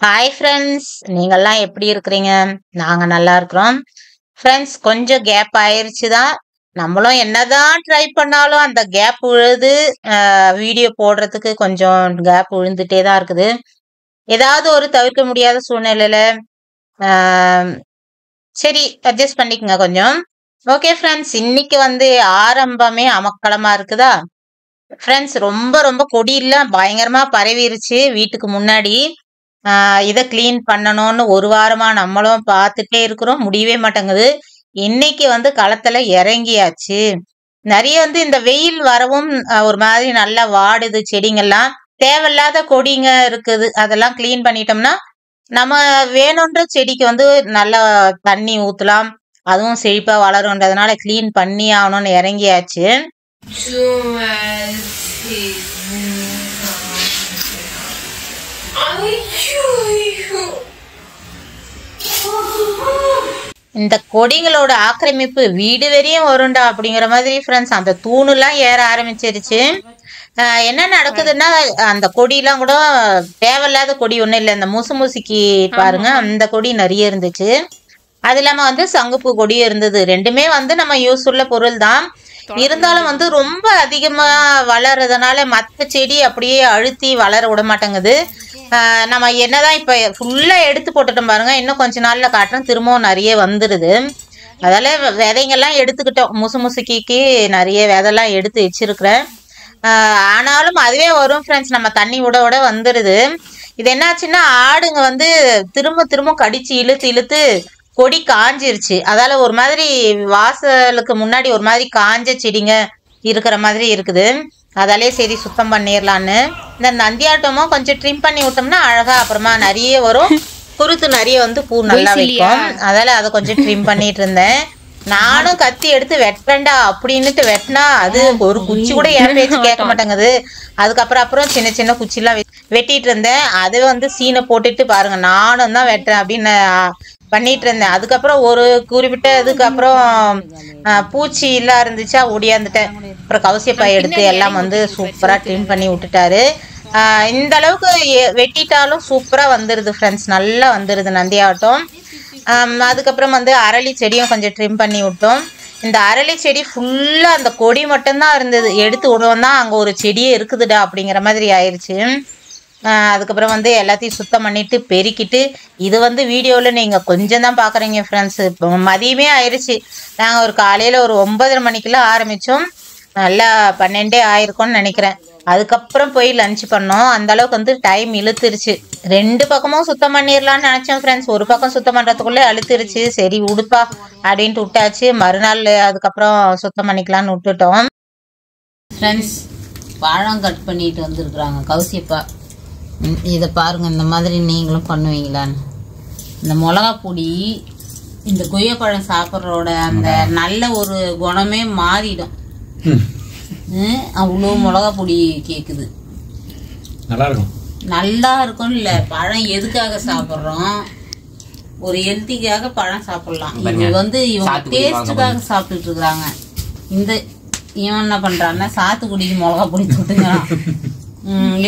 Hi friends, நீங்கள்லாம் எப்படி இருக்கிறீங்க? நாங்க நல்லா இருக்கிறோம். ஃப்ரெண்ட்ஸ், கொஞ்சம் கேப் ஆயிருச்சு தான். நம்மளும் என்னதான் ட்ரை பண்ணாலும் அந்த கேப் விழுது. வீடியோ போடுறதுக்கு கொஞ்சம் கேப் விழுந்துட்டே தான் இருக்குது. ஏதாவது ஒரு தவிர்க்க முடியாத சூழ்நிலையில ஆ, சரி அட்ஜஸ்ட் பண்ணிக்கங்க கொஞ்சம். ஓகே ஃப்ரெண்ட்ஸ், இன்னைக்கு வந்து ஆரம்பமே அமக்களமா இருக்குதா? ஃப்ரெண்ட்ஸ், ரொம்ப ரொம்ப கொடியெல்லாம் பயங்கரமா பரவிருச்சு வீட்டுக்கு முன்னாடி. இத கிளீன் பண்ணணும்னு ஒரு வாரமா நம்மளும் பார்த்துட்டே இருக்கிறோம். முடியவே மாட்டேங்குது. இன்னைக்கு வந்து களத்துல இறங்கியாச்சு. நெறைய வந்து இந்த வெயில் வரவும் ஒரு மாதிரி நல்லா வாடுது செடிங்கெல்லாம். தேவையில்லாத கொடிங்க இருக்குது. அதெல்லாம் கிளீன் பண்ணிட்டோம்னா, நம்ம வேணுன்ற செடிக்கு வந்து நல்லா தண்ணி ஊத்தலாம். அதுவும் செழிப்பா வளரும்ன்றதுனால கிளீன் பண்ணி ஆகணும்னு இறங்கியாச்சு. இந்த கொடிகளோட ஆக்கிரமிப்பு வீடு வரையும் வரும்டா அப்படிங்கிற மாதிரி ஃப்ரெண்ட்ஸ், அந்த தூணுலாம் ஏற ஆரம்பிச்சிருச்சு. என்ன நடக்குதுன்னா, அந்த கொடியெல்லாம் கூட தேவையில்லாத கொடி ஒன்றும் இல்லை. இந்த முசுமுசிக்கு பாருங்க, அந்த கொடி நிறைய இருந்துச்சு. அது இல்லாம வந்து சங்குப்பூ கொடியும் இருந்தது. ரெண்டுமே வந்து நம்ம யூஸ்ஃபுல்ல பொருள் தான். இருந்தாலும் வந்து ரொம்ப அதிகமா வளர்றதுனால மற்ற செடி அப்படியே அழுத்தி வளர விட மாட்டேங்குது. நம்ம என்னதான் இப்ப ஃபுல்லா எடுத்து போட்டுட்டோம் பாருங்க, இன்னும் கொஞ்ச நாள்ல காட்டுறோம், திரும்பவும் நிறைய வந்துருது. அதால விதைங்கெல்லாம் எடுத்துக்கிட்டோம். முசுமுசுக்கிக்கு நிறைய விதைலாம் எடுத்து வச்சிருக்கிறேன். ஆனாலும் அதுவே வரும் ஃப்ரெண்ட்ஸ், நம்ம தண்ணி விட விட வந்துடுது. இது என்னாச்சுன்னா, ஆடுங்க வந்து திரும்ப திரும்ப கடிச்சு இழுத்து இழுத்து கொடி காஞ்சிருச்சு. அதால ஒரு மாதிரி வாசலுக்கு முன்னாடி ஒரு மாதிரி காஞ்ச செடிங்க இருக்கிற மாதிரி இருக்குது. அதாலே சரி சுத்தம் பண்ணிடலான்னு இந்த நந்தியாட்டமும் கொஞ்சம் ட்ரிம் பண்ணி விட்டோம்னா அழகா அப்புறமா நிறைய வரும். குருத்து நிறைய வந்து பூ நல்லா வைக்கும். அதால அதை கொஞ்சம் ட்ரிம் பண்ணிட்டு இருந்தேன். நானும் கத்தி எடுத்து வெட்டுறேன்டா அப்படின்னுட்டு வெட்டினா அது ஒரு குச்சி கூட என் பேச்சு கேட்க மாட்டேங்குது. அப்புறம் சின்ன சின்ன குச்சிலாம் வெட்டிட்டு இருந்தேன். அது வந்து சீனை போட்டுட்டு பாருங்க, நானும் தான் வெட்டுறேன் அப்படின்னு பண்ணிட்டு இருந்தேன். அதுக்கப்புறம் ஒரு குறிப்பிட்ட இதுக்கப்புறம் பூச்சி எல்லாம் இருந்துச்சா ஓடியாந்துட்டேன். அப்புறம் கவுசியப்பாய் எடுத்து எல்லாம் வந்து சூப்பரா ட்ரிம் பண்ணி விட்டுட்டாரு. இந்த அளவுக்கு வெட்டிட்டாலும் சூப்பரா வந்துருது ஃப்ரெண்ட்ஸ், நல்லா வந்துருது நந்தியாட்டம். அதுக்கப்புறம் வந்து அரளி செடியும் கொஞ்சம் ட்ரிம் பண்ணி விட்டோம். இந்த அரளி செடி ஃபுல்லா அந்த கொடி மட்டும்தான் இருந்தது. எடுத்து விடுவோம் தான் அங்கே ஒரு செடியே இருக்குதுடா அப்படிங்கிற மாதிரி ஆயிடுச்சு. அதுக்கப்புறம் வந்து எல்லாத்தையும் சுத்தம் பண்ணிட்டு பெருக்கிட்டு, இது வந்து வீடியோவில் நீங்கள் கொஞ்சம் தான் பார்க்குறீங்க ஃப்ரெண்ட்ஸ். இப்போ மதியமே ஆயிடுச்சு. நாங்கள் ஒரு காலையில் ஒரு 9:30 மணிக்கெல்லாம் ஆரம்பித்தோம். நல்லா 12 ஆயிருக்கும்னு நினைக்கிறேன். அதுக்கப்புறம் போய் லஞ்ச் பண்ணோம். அந்த அளவுக்கு வந்து டைம் இழுத்துருச்சு. 2 பக்கமும் சுத்தம் பண்ணிடலான்னு நினச்சோம் ஃப்ரெண்ட்ஸ். ஒரு பக்கம் சுத்தம் பண்ணுறதுக்குள்ளே அழுத்துருச்சு. சரி உடுப்பா அப்படின்ட்டு விட்டாச்சு. மறுநாள் அதுக்கப்புறம் சுத்தம் பண்ணிக்கலான்னு விட்டுட்டோம். ஃப்ரெண்ட்ஸ், பழம் கட் பண்ணிட்டு வந்துருக்குறாங்க கவுசியப்பா. இதை பாருங்க, இந்த மாதிரி நீங்களும் பண்ணுவீங்களான்னு. இந்த மிளகா பொடி இந்த கொய்யாப்பழம் சாப்பிட்றோட அந்த நல்ல ஒரு குணமே மாறிடும். அவ்வளோ மிளகா பொடி கேக்குது. நல்லா இருக்கும் இல்ல? பழம் எதுக்காக சாப்பிட்றோம்? ஒரு ஹெல்த்திக்காக பழம் சாப்பிடலாம். இது வந்து இவங்க டேஸ்டுக்காக சாப்பிட்டுட்டு இருக்கிறாங்க. இவன் என்ன பண்றான்னா, சாத்துக்குடிக்கு மிளகா பொடி தொட்டுக்கிறான்.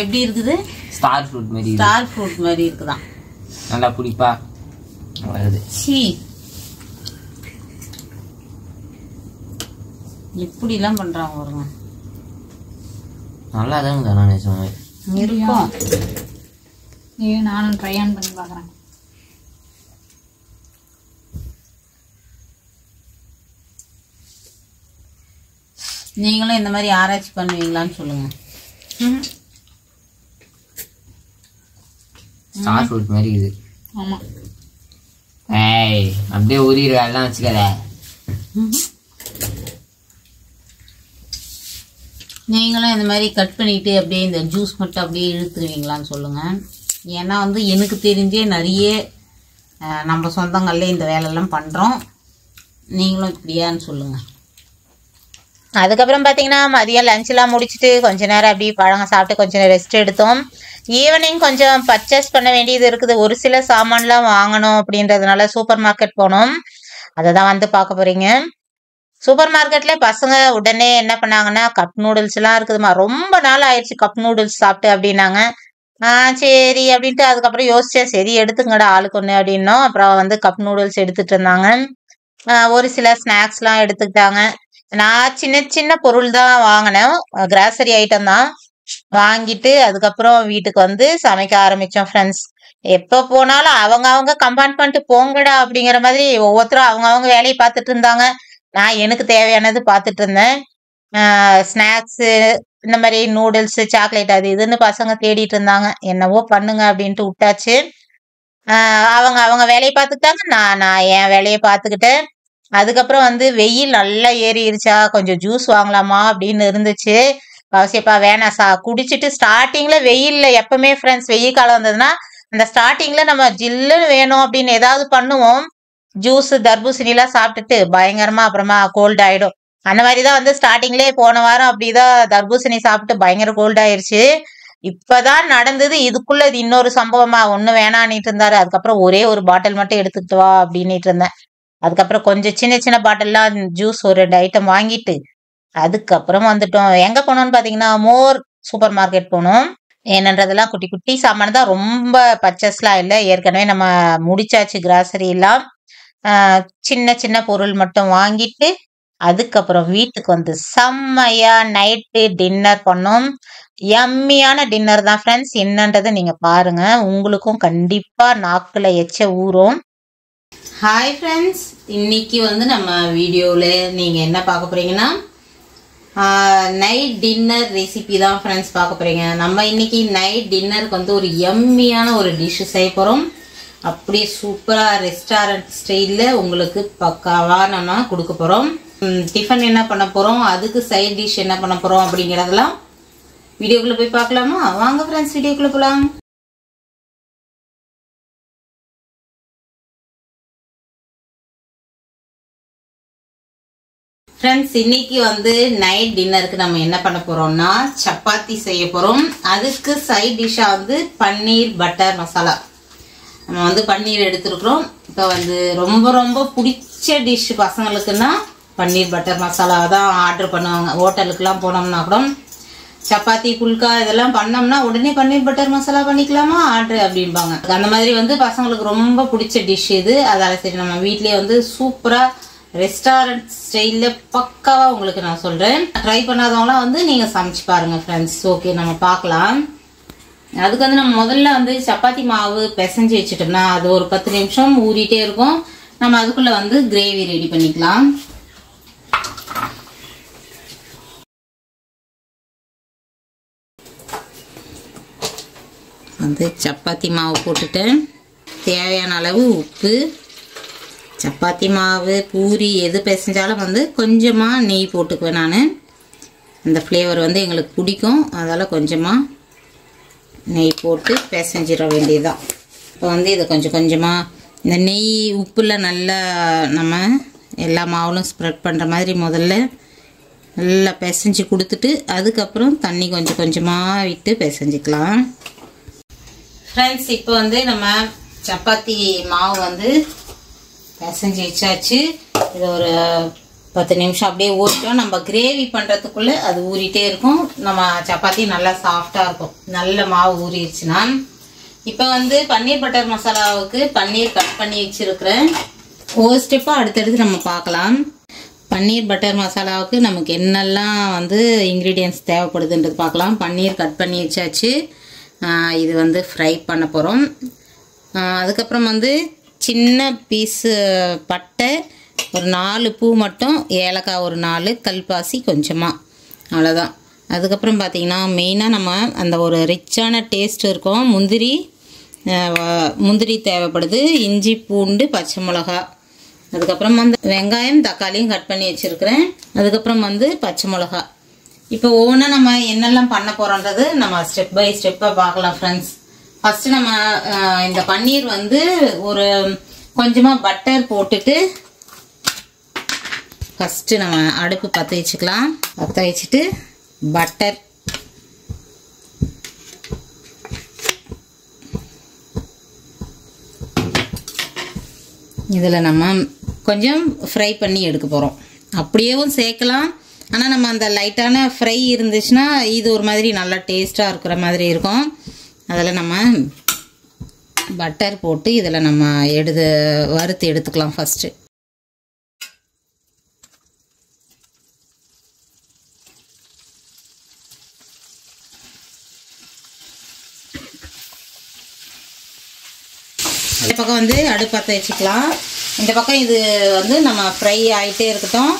எப்படி இருக்குது? ஸ்டார் ஃப்ரூட் மாதிரி இருக்குதான். நல்லா புடிப்பா வருது. எப்படி எல்லாம் பண்றாங்க பாருங்க. நல்லா தான் நிஜமே இருக்கும். நானும் ட்ரை ஆன் பண்ணி பாக்குறேன். நீங்களும் இந்த மாதிரி ஆராய்ச்சி பண்ணுவீங்களான்னு சொல்லுங்க. ஸ்டார் ஃப்ரூட் மாதிரி இது. ஆமா. ஏய், அப்படியே உரியிறதெல்லாம் வச்சுக்கல. நீங்களும் இந்த மாதிரி கட் பண்ணிட்டு அப்படியே இந்த ஜூஸ் மட்டும் அப்படியே இழுத்துருவீங்களான்னு சொல்லுங்க. ஏன்னா வந்து எனக்கு தெரிஞ்சே நிறைய நம்ம சொந்தங்கள்ல இந்த வேலையெல்லாம் பண்றோம். நீங்களும் இப்படியான்னு சொல்லுங்க. அதுக்கப்புறம் பார்த்தீங்கன்னா மதியம் லஞ்செலாம் முடிச்சுட்டு கொஞ்ச நேரம் அப்படியே பழங்க சாப்பிட்டு கொஞ்சம் ரெஸ்ட் எடுத்தோம். ஈவினிங் கொஞ்சம் பர்ச்சேஸ் பண்ண வேண்டியது இருக்குது. ஒரு சில சாமான்லாம் வாங்கணும் அப்படின்றதுனால சூப்பர் மார்க்கெட் போனோம். அதை தான் வந்து பார்க்க போறீங்க. சூப்பர் மார்க்கெட்ல பசங்க உடனே என்ன பண்ணாங்கன்னா, கப் நூடுல்ஸ் எல்லாம் இருக்குதுமா, ரொம்ப நாள் ஆயிடுச்சு கப் நூடுல்ஸ் சாப்பிட்டு அப்படின்னாங்க. சரி அப்படின்ட்டு அதுக்கப்புறம் யோசிச்சேன். சரி எடுத்துங்கடா ஆளுக்கு ஒண்ணு அப்படின்னோம். அப்புறம் வந்து கப் நூடுல்ஸ் எடுத்துட்டு இருந்தாங்க. ஒரு சில ஸ்நாக்ஸ்லாம் எடுத்துக்கிட்டாங்க. நான் சின்ன சின்ன பொருள் தான் வாங்கினேன். கிராசரி ஐட்டம் தான் வாங்கிட்டு அதுக்கப்புறம் வீட்டுக்கு வந்து சமைக்க ஆரம்பிச்சோம் ஃப்ரெண்ட்ஸ். எப்ப போனாலும் அவங்க கம்பார்ட்மெண்ட் போங்கடா அப்படிங்கிற மாதிரி ஒவ்வொருத்தரும் அவங்க வேலையை பார்த்துட்டு இருந்தாங்க. நான் எனக்கு தேவையானது பார்த்துட்டு இருந்தேன். ஸ்நாக்ஸு இந்த மாதிரி நூடுல்ஸ், சாக்லேட் அது இதுன்னு பசங்க தேடிட்டு இருந்தாங்க. என்னவோ பண்ணுங்க அப்படின்ட்டு விட்டாச்சு. அவங்க வேலையை பார்த்துக்கிட்டாங்க. நான் என் வேலையை பார்த்துக்கிட்டேன். அதுக்கப்புறம் வந்து வெயில் நல்லா ஏறிடுச்சா கொஞ்சம் ஜூஸ் வாங்கலாமா அப்படின்னு இருந்துச்சு. கௌசியப்பா வேணாம் குடிச்சிட்டு ஸ்டார்டிங்ல வெயில்ல எப்பவுமே ஃப்ரெண்ட்ஸ் வெயில் காலம் வந்ததுன்னா அந்த ஸ்டார்டிங்ல நம்ம ஜில்லுன்னு வேணும் அப்படின்னு ஏதாவது பண்ணுவோம். ஜூஸ் தர்பூசணிலாம் சாப்பிட்டுட்டு பயங்கரமா அப்புறமா கோல்ட் ஆயிடும். அந்த மாதிரி தான் வந்து ஸ்டார்டிங்லேயே போன வாரம் அப்படிதான் தர்பூசணி சாப்பிட்டு பயங்கர கோல்ட் ஆயிருச்சு. இப்பதான் நடந்தது. இதுக்குள்ள இது இன்னொரு சம்பவமா ஒண்ணு வேணான்னுட்டு இருந்தாரு. அதுக்கப்புறம் ஒரே ஒரு பாட்டில் மட்டும் எடுத்துக்கிட்டு வா அப்படின்னுட்டு இருந்தேன். அதுக்கப்புறம் கொஞ்சம் சின்ன சின்ன பாட்டில்லாம் ஜூஸ் ஒரு 2 ஐட்டம் வாங்கிட்டு அதுக்கப்புறம் வந்துட்டோம். எங்க போனோம்னு பாத்தீங்கன்னா மோர் சூப்பர் மார்க்கெட் போனோம். என்னன்றதெல்லாம் குட்டி குட்டி சாமான் தான், ரொம்ப பர்ச்சேஸ்லாம் இல்லை. ஏற்கனவே நம்ம முடிச்சாச்சு கிராசரி எல்லாம். சின்ன சின்ன பொருள் மட்டும் வாங்கிட்டு அதுக்கப்புறம் வீட்டுக்கு வந்து செம்மையா நைட்டு டின்னர் பண்ணோம். யம்மியான டின்னர் தான் ஃப்ரெண்ட்ஸ். என்னன்றதை நீங்க பாருங்க, உங்களுக்கும் கண்டிப்பா நாக்குல எச்ச ஊறும். ஹாய் ஃப்ரெண்ட்ஸ், இன்னைக்கு வந்து நம்ம வீடியோவில் நீங்கள் என்ன பார்க்க போறீங்கன்னா நைட் டின்னர் ரெசிபி தான் ஃப்ரெண்ட்ஸ் பார்க்க போறீங்க. நம்ம இன்னைக்கு நைட் டின்னருக்கு வந்து ஒரு யம்மியான ஒரு டிஷ் செய்ய போகிறோம். அப்படியே சூப்பராக ரெஸ்டாரண்ட் ஸ்டைலில் உங்களுக்கு பக்காவாக நம்ம கொடுக்க போகிறோம். டிஃபன் என்ன பண்ண போகிறோம், அதுக்கு சைட் டிஷ் என்ன பண்ண போகிறோம் அப்படிங்கிறதெல்லாம் வீடியோக்குள்ளே போய் பார்க்கலாமா? வாங்க ஃப்ரெண்ட்ஸ் வீடியோக்குள்ளே போகலாம். ஃப்ரெண்ட்ஸ் இன்னைக்கு வந்து நைட் டின்னருக்கு நம்ம என்ன பண்ண போறோம்னா சப்பாத்தி செய்ய போறோம். அதுக்கு சைட் டிஷ்ஷா வந்து பன்னீர் பட்டர் மசாலா. நம்ம வந்து பன்னீர் எடுத்துருக்குறோம். இப்போ வந்து ரொம்ப ரொம்ப பிடிச்ச டிஷ் பசங்களுக்குன்னா பன்னீர் பட்டர் மசாலா தான் ஆர்டர் பண்ணுவாங்க. ஹோட்டலுக்குலாம் போனோம்னா கூட சப்பாத்தி குல்கா இதெல்லாம் பண்ணோம்னா உடனே பன்னீர் பட்டர் மசாலா பண்ணிக்கலாமா ஆர்டர் அப்படின்பாங்க. அந்த மாதிரி வந்து பசங்களுக்கு ரொம்ப பிடிச்ச டிஷ் இது. அதால சரி நம்ம வீட்லயே வந்து சூப்பரா ரெஸ்டாரண்ட் ஸ்டைல்ல பக்காவா உங்களுக்கு நான் சொல்றேன். ட்ரை பண்ணாதவங்களாம் வந்து நீங்க சமைச்சு பாருங்க ஃப்ரெண்ட்ஸ். ஓகே நம்ம பார்க்கலாம். அதுக்கு வந்து நம்ம முதல்ல வந்து சப்பாத்தி மாவு பிசைஞ்சு வச்சுட்டோம்னா அது ஒரு 10 நிமிஷம் ஊறிட்டே இருக்கும். நம்ம அதுக்குள்ள வந்து கிரேவி ரெடி பண்ணிக்கலாம். வந்து சப்பாத்தி மாவு போட்டுட்டேன். தேவையான அளவு உப்பு, சப்பாத்தி மாவு பூரி எது பிசைஞ்சாலும் வந்து கொஞ்சமாக நெய் போட்டுக்குவேன் நான். அந்த ஃப்ளேவர் வந்து எங்களுக்கு பிடிக்கும், அதால் கொஞ்சமாக நெய் போட்டு பிசைஞ்சிட வேண்டியதுதான். இப்போ வந்து இதை கொஞ்சம் கொஞ்சமாக இந்த நெய் உப்பில் நல்லா நம்ம எல்லா மாவுலும் ஸ்ப்ரெட் பண்ணுற மாதிரி முதல்ல நல்லா பிசைஞ்சு கொடுத்துட்டு அதுக்கப்புறம் தண்ணி கொஞ்சம் கொஞ்சமாக விட்டு பிசைஞ்சிக்கலாம். ஃப்ரெண்ட்ஸ் இப்போ வந்து நம்ம சப்பாத்தி மாவு வந்து பிசைஞ்சு வச்சாச்சு. இது ஒரு 10 நிமிஷம் அப்படியே ஊறிட்டோம். நம்ம கிரேவி பண்ணுறதுக்குள்ளே அது ஊறிட்டே இருக்கும். நம்ம சப்பாத்தி நல்லா சாஃப்டாக இருக்கும். நல்ல மாவு ஊறிடுச்சுன்னா இப்போ வந்து பன்னீர் பட்டர் மசாலாவுக்கு பன்னீர் கட் பண்ணி வச்சுருக்கிறேன். ஒவ்வொரு ஸ்டெப்பாக அடுத்தடுத்து நம்ம பார்க்கலாம். பன்னீர் பட்டர் மசாலாவுக்கு நமக்கு என்னெல்லாம் வந்து இன்க்ரீடியன்ட்ஸ் தேவைப்படுதுன்றது பார்க்கலாம். பன்னீர் கட் பண்ணி வச்சாச்சு. இது வந்து ஃப்ரை பண்ண போகிறோம். அதுக்கப்புறம் வந்து சின்ன பீஸு பட்டை, ஒரு 4 பூ மட்டும், ஏலக்காய் ஒரு 4, கல்பாசி கொஞ்சமாக, அவ்வளோதான். அதுக்கப்புறம் பார்த்திங்கன்னா மெயினாக நம்ம அந்த ஒரு ரிச்சான டேஸ்ட் இருக்கும். முந்திரி தேவைப்படுது, இஞ்சி பூண்டு பச்சை மிளகா, அதுக்கப்புறம் வந்து வெங்காயம் தக்காளியும் கட் பண்ணி வச்சுருக்கிறேன். அதுக்கப்புறம் வந்து பச்சை மிளகா. இப்போ ஒவ்வொன்றா நம்ம என்னெல்லாம் பண்ண போகிறோன்றது நம்ம ஸ்டெப் பை ஸ்டெப்பாக பார்க்கலாம் ஃப்ரெண்ட்ஸ். ஃபஸ்ட்டு நம்ம இந்த பன்னீர் வந்து ஒரு கொஞ்சமாக பட்டர் போட்டுட்டு ஃபஸ்ட்டு நம்ம அடுப்பு பற்ற வச்சுக்கலாம். பற்ற வச்சுட்டு பட்டர் இதில் நம்ம கொஞ்சம் ஃப்ரை பண்ணி எடுக்க போகிறோம். அப்படியேவும் சேர்க்கலாம், ஆனால் நம்ம அந்த லைட்டான ஃப்ரை இருந்துச்சுன்னா இது ஒரு மாதிரி நல்லா டேஸ்ட்டாக இருக்கிற மாதிரி இருக்கும். அதில் நம்ம பட்டர் போட்டு இதில் நம்ம வறுத்து எடுத்துக்கலாம் ஃபஸ்ட்டு. இந்த பக்கம் வந்து அடுப்பத்தை வச்சுக்கலாம். இந்த பக்கம் இது வந்து நம்ம ஃப்ரை ஆகிட்டே இருக்கட்டும்.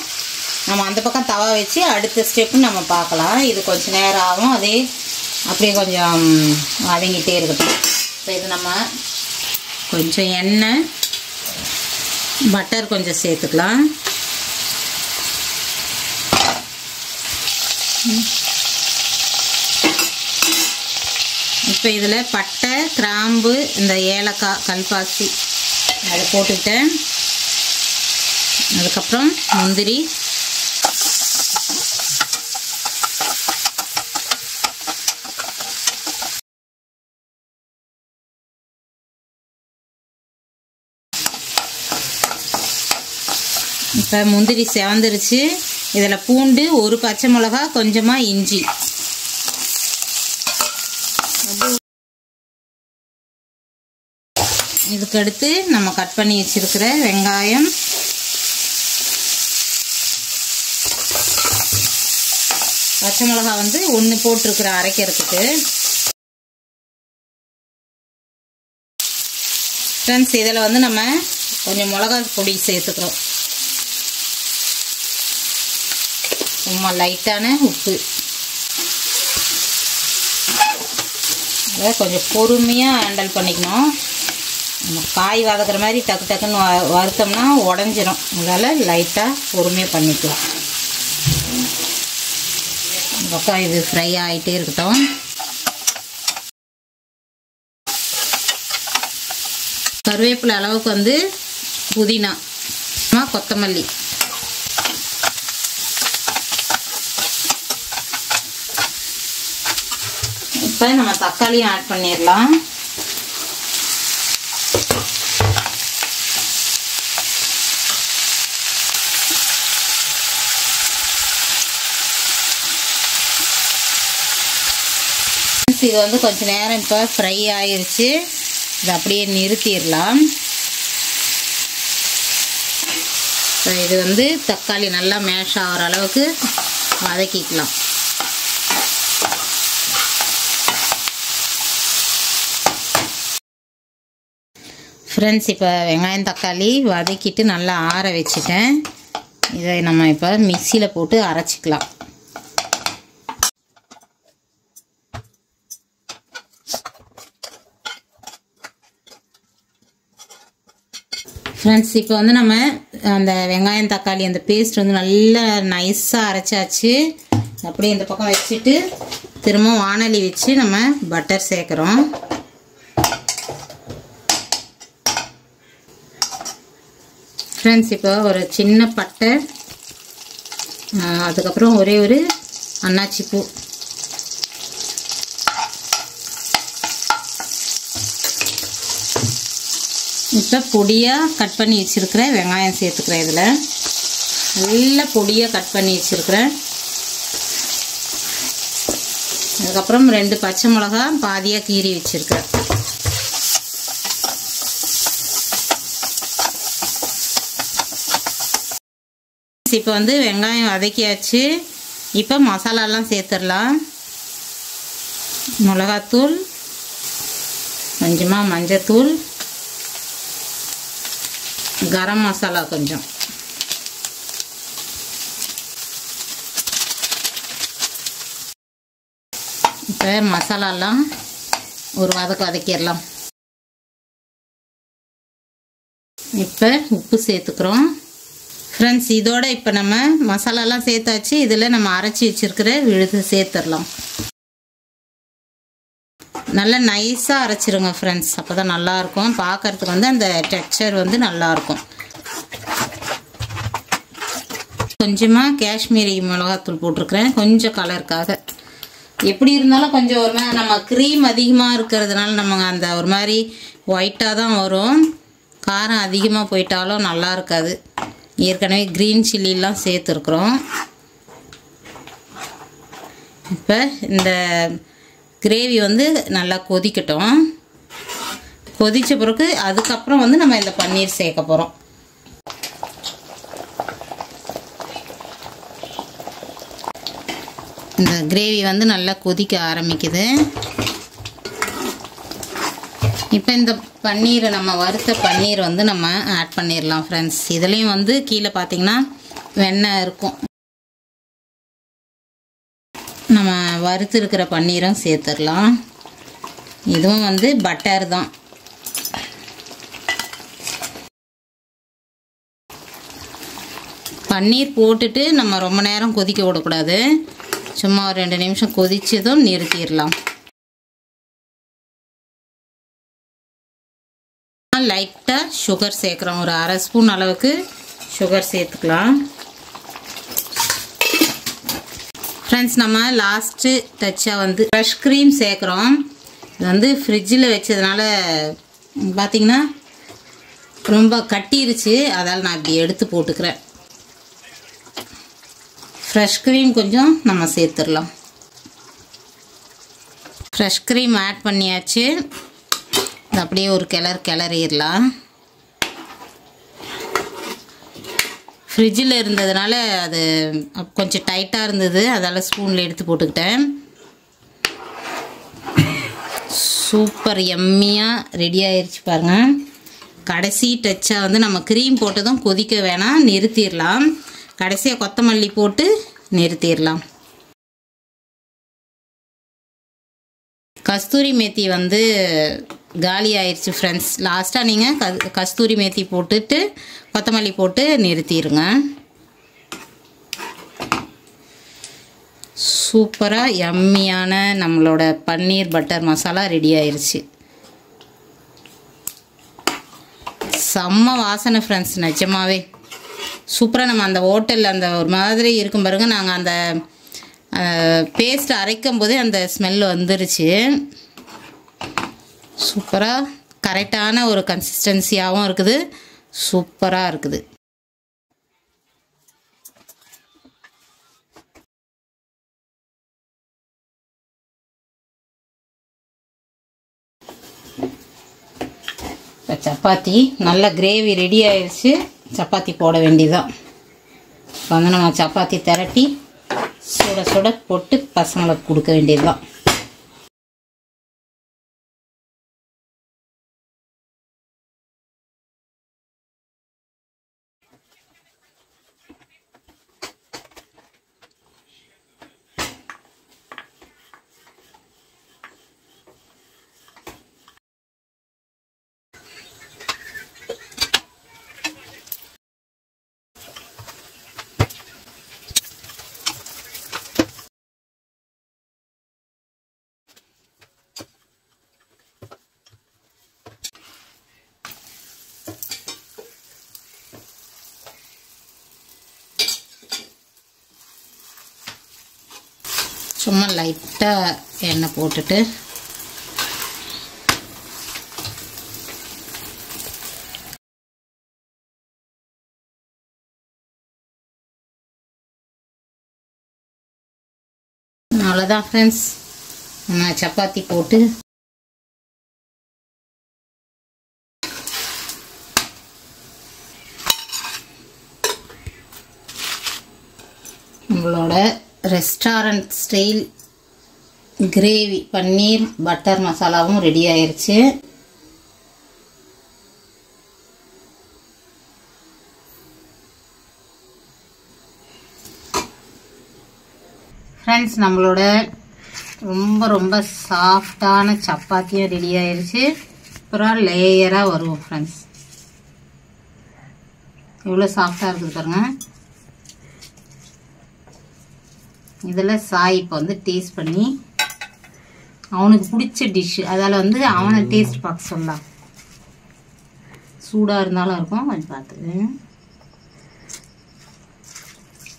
நம்ம அந்த பக்கம் தவா வச்சு அடுத்த ஸ்டெப்பு நம்ம பார்க்கலாம். இது கொஞ்சம் நேரம் ஆகும், அதே அப்படியே கொஞ்சம் வதங்கிட்டே இருக்கட்டும். இப்போ இது நம்ம கொஞ்சம் எண்ணெய் பட்டர் கொஞ்சம் சேர்த்துக்கலாம். இப்போ இதில் பட்டை, கிராம்பு, இந்த ஏலக்காய், கல்பாசி அதை போட்டுக்கிட்டேன். அதுக்கப்புறம் முந்திரி, இப்போ முந்திரி செவந்துருச்சு. இதில் பூண்டு, ஒரு பச்சை மிளகா, கொஞ்சமாக இஞ்சி, இதுக்கடுத்து நம்ம கட் பண்ணி வச்சிருக்கிற வெங்காயம், பச்சை மிளகா வந்து 1 போட்டிருக்கிற அரைக்கிறதுக்கு. ஃப்ரெண்ட்ஸ், இதில் வந்து நம்ம கொஞ்சம் மிளகா பொடி சேர்த்துக்கிறோம். சும்மா லைட்டான உப்பு. அதை கொஞ்சம் பொறுமையாக ஹேண்டில் பண்ணிக்கணும். நம்ம காய் வதக்கிற மாதிரி டக்கு டக்குன்னு வறுத்தோம்னா உடஞ்சிரும். அதனால் லைட்டாக பொறுமையாக பண்ணிக்கலாம். இந்த பக்கம் இது ஃப்ரை ஆகிட்டே இருக்கட்டும். கருவேப்பிலை அளவுக்கு வந்து புதினா, கொத்தமல்லி, இப்போ நம்ம தக்காளியும் ஆட் பண்ணிடலாம். இது வந்து கொஞ்சம் நேரம் இப்போ ஃப்ரை ஆயிடுச்சு. இது அப்படியே நிறுத்திடலாம். இது வந்து தக்காளி நல்லா மேஷ் ஆகிற அளவுக்கு வதக்கிக்கலாம். ஃப்ரெண்ட்ஸ், இப்போ வெங்காயம் தக்காளி வதக்கிட்டு நல்லா ஆற வச்சுட்டேன். இதை நம்ம இப்போ மிக்சியில் போட்டு அரைச்சிக்கலாம். ஃப்ரெண்ட்ஸ், இப்போ வந்து நம்ம அந்த வெங்காயம் தக்காளி அந்த பேஸ்ட் வந்து நல்லா நைஸாக அரைச்சாச்சு. அப்படியே இந்த பக்கம் வச்சுட்டு திரும்ப வானலி வச்சு நம்ம பட்டர் சேர்க்குறோம். ஃப்ரெண்ட்ஸ், இப்போ ஒரு சின்ன பட்டை, அதுக்கப்புறம் ஒரே ஒரு அன்னாச்சி பூ, இப்போ பொடியாக கட் பண்ணி வச்சுருக்கிற வெங்காயம் சேர்த்துக்கிறேன். இதில் நல்ல பொடியாக கட் பண்ணி வச்சுருக்கிறேன். அதுக்கப்புறம் 2 பச்சை மிளகா பாதியாக கீறி வச்சுருக்கிறேன். இப்போ வந்து வெங்காயம் வதக்கியாச்சு. இப்போ மசாலாலாம் சேர்த்துடலாம். மிளகாத்தூள், கொஞ்சமாக மஞ்சத்தூள், கரம் மசாலா கொஞ்சம், இப்போ மசாலாலாம் ஒரு வதக்கிடலாம். இப்போ உப்பு சேர்த்துக்கிறோம். ஃப்ரெண்ட்ஸ், இதோட இப்போ நம்ம மசாலாலாம் சேர்த்தாச்சு. இதில் நம்ம அரைச்சி வச்சுருக்கிற விழுது சேர்த்துடலாம். நல்லா நைஸாக அரைச்சிருங்க ஃப்ரெண்ட்ஸ், அப்போ தான் நல்லாயிருக்கும். பார்க்குறதுக்கு வந்து அந்த டெக்ஸ்சர் வந்து நல்லாயிருக்கும். கொஞ்சமாக காஷ்மீரி மிளகாத்தூள் போட்டிருக்கிறேன், கொஞ்சம் கலருக்காக. எப்படி இருந்தாலும் கொஞ்சம் ஒரு மாதிரி நம்ம க்ரீம் அதிகமாக இருக்கிறதுனால நம்ம அந்த ஒரு மாதிரி ஒயிட்டாக தான் வரும். காரம் அதிகமாக போயிட்டாலும் நல்லா இருக்காது. ஏற்கனவே க்ரீன் சில்லிலாம் சேர்த்துருக்குறோம். இப்போ இந்த கிரேவி வந்து நல்லா கொதிக்கட்டும். கொதித்த பிறகு அதுக்கப்புறம் வந்து நம்ம இந்த பன்னீர் சேர்க்க போகிறோம். இந்த கிரேவி வந்து நல்லா கொதிக்க ஆரம்பிக்குது. இப்போ இந்த பன்னீரை நம்ம வறுத்த பன்னீர் வந்து நம்ம ஆட் பண்ணிடலாம் ஃப்ரெண்ட்ஸ். இதுலேயும் வந்து கீழே பார்த்தீங்கன்னா வெண்ணெய் இருக்கும். நம்ம வறுத்து இருக்கிற பன்னீரும் சேர்த்துடலாம். இதுவும் வந்து பட்டர் தான். பன்னீர் போட்டுட்டு நம்ம ரொம்ப நேரம் கொதிக்க விடக்கூடாது. சும்மா ஒரு 2 நிமிஷம் கொதிச்சதும் நிறுத்திடலாம். லைட்டாக சுகர் சேர்க்குறோம். ஒரு 1/2 ஸ்பூன் அளவுக்கு சுகர் சேர்த்துக்கலாம். ஃப்ரெண்ட்ஸ், நம்ம லாஸ்ட்டு டச்சாக வந்து ஃப்ரெஷ் க்ரீம் சேர்க்குறோம். இது வந்து ஃப்ரிட்ஜில் வச்சதுனால பார்த்திங்கன்னா ரொம்ப கட்டிருச்சு. அதால் நான் இப்படி எடுத்து போட்டுக்கிறேன். ஃப்ரெஷ் க்ரீம் கொஞ்சம் நம்ம சேர்த்துடலாம். ஃப்ரெஷ் க்ரீம் ஆட் பண்ணியாச்சு. அப்படியே ஒரு கிளறிடலாம். ஃப்ரிட்ஜில் இருந்ததுனால அது கொஞ்சம் டைட்டாக இருந்தது. அதால் ஸ்பூனில் எடுத்து போட்டுக்கிட்டேன். சூப்பர் எம்மியாக ரெடி ஆயிடுச்சு பாருங்கள். கடைசி டச்சாக வந்து நம்ம க்ரீம் போட்டதும் கொதிக்க வேணாம், நிறுத்திடலாம். கடைசியாக கொத்தமல்லி போட்டு நிறுத்திடலாம். கஸ்தூரி மேத்தி வந்து காலி ஆயிடுச்சு ஃப்ரெண்ட்ஸ். லாஸ்ட்டாக நீங்கள் கஸ்தூரி மேத்தி போட்டுட்டு கொத்தமல்லி போட்டு நிறுத்திடுங்க. சூப்பராக யம்மியான நம்மளோட பன்னீர் பட்டர் மசாலா ரெடி ஆயிடுச்சு. செம்ம வாசனை ஃப்ரெண்ட்ஸ், நிஜமாவே சூப்பராக. நம்ம அந்த ஹோட்டலில் அந்த ஒரு மாதிரி இருக்கும் பாருங்க, நாங்கள் அந்த பேஸ்ட் அரைக்கும் போதே அந்த ஸ்மெல் வந்துருச்சு. சூப்பராக கரெக்டான ஒரு கன்சிஸ்டன்சியாகவும் இருக்குது. சூப்பராக இருக்குது. இப்போ சப்பாத்தி நல்ல கிரேவி ரெடி ஆயிடுச்சு. சப்பாத்தி போட வேண்டியதுதான். இப்போ வந்து நம்ம சப்பாத்தி திரட்டி சுட சுட போட்டு பசங்களுக்கு கொடுக்க வேண்டியதுதான். சும்மா லைட்டாக எண்ணெய் போட்டுட்டு அவ்வளோதான் ஃப்ரெண்ட்ஸ். நம்ம சப்பாத்தி போட்டு நம்மளோட ரெஸ்டாரண்ட் ஸ்டைல் கிரேவி பன்னீர் பட்டர் மசாலாவும் ரெடி ஆயிருச்சு. ஃப்ரெண்ட்ஸ், நம்மளோட ரொம்ப ரொம்ப சாஃப்டான சப்பாத்தியும் ரெடி ஆயிருச்சு. அப்புறம் லேயராக வரும் ஃப்ரெண்ட்ஸ். எவ்வளோ சாஃப்டாக இருக்குது பாருங்க. இதில் சாய் இப்போ வந்து டேஸ்ட் பண்ணி அவனுக்கு பிடிச்ச டிஷ்ஷு, அதால் வந்து அவனை டேஸ்ட் பார்க்க சொல்லலாம். சூடாக இருந்தாலும் இருக்கும், கொஞ்சம் பார்த்து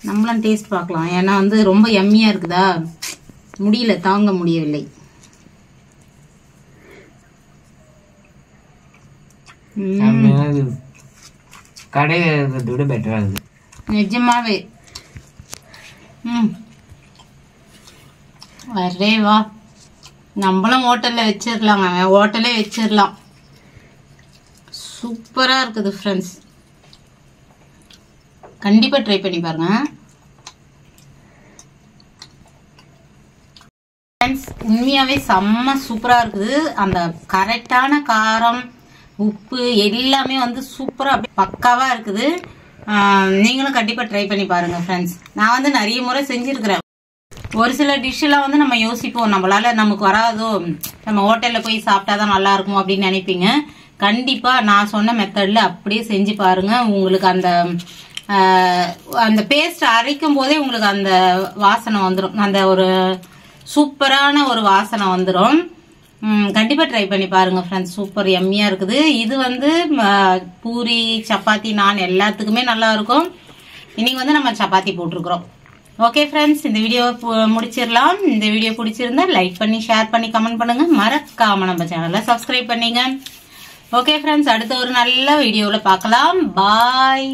நம்மளாம் டேஸ்ட் பார்க்கலாம். ஏன்னா வந்து ரொம்ப யம்மியாக இருக்குதா, முடியல, தாங்க முடியவில்லை. கடையில் இருக்கிறத விட பெட்டராக இருக்குது நிஜமாவே. அரே வா, நம்மளும் ஹோட்டலில் வச்சிடலாங்க, ஹோட்டலே வச்சிடலாம். சூப்பராக இருக்குது ஃப்ரெண்ட்ஸ். கண்டிப்பாக ட்ரை பண்ணி பாருங்க ஃப்ரெண்ட்ஸ். உண்மையாகவே செம்ம சூப்பராக இருக்குது. அந்த கரெக்டான காரம் உப்பு எல்லாமே வந்து சூப்பராக அப்படியே பக்காவாக இருக்குது. நீங்களும் கண்டிப்பாக ட்ரை பண்ணி பாருங்கள் ஃப்ரெண்ட்ஸ். நான் வந்து நிறைய முறை செஞ்சுருக்கிறேன். ஒரு சில டிஷ்ஷெல்லாம் வந்து நம்ம யோசிப்போம், நம்மளால நமக்கு வராதோ, நம்ம ஹோட்டலில் போய் சாப்பிட்டாதான் நல்லா இருக்கும் அப்படின்னு நினைப்பீங்க. கண்டிப்பாக நான் சொன்ன மெத்தடில் அப்படியே செஞ்சு பாருங்க. உங்களுக்கு அந்த பேஸ்ட் அரைக்கும் போதே உங்களுக்கு அந்த வாசனை வந்துடும், அந்த ஒரு சூப்பரான ஒரு வாசனை வந்துடும். கண்டிப்பாக ட்ரை பண்ணி பாருங்க ஃப்ரெண்ட்ஸ். சூப்பர் எம்மியாக இருக்குது. இது வந்து பூரி, சப்பாத்தி, நான் எல்லாத்துக்குமே நல்லா இருக்கும். இன்னைக்கு வந்து நம்ம சப்பாத்தி போட்டிருக்கிறோம். ஓகே ஃப்ரெண்ட்ஸ், இந்த வீடியோ முடிச்சிடலாம். இந்த வீடியோ பிடிச்சிருந்தா லைக் பண்ணி, ஷேர் பண்ணி, கமெண்ட் பண்ணுங்க. மறக்காம நம்ம சேனலை சப்ஸ்கிரைப் பண்ணிங்க. ஓகே ஃப்ரெண்ட்ஸ், அடுத்த ஒரு நல்ல வீடியோவில் பார்க்கலாம். பாய்.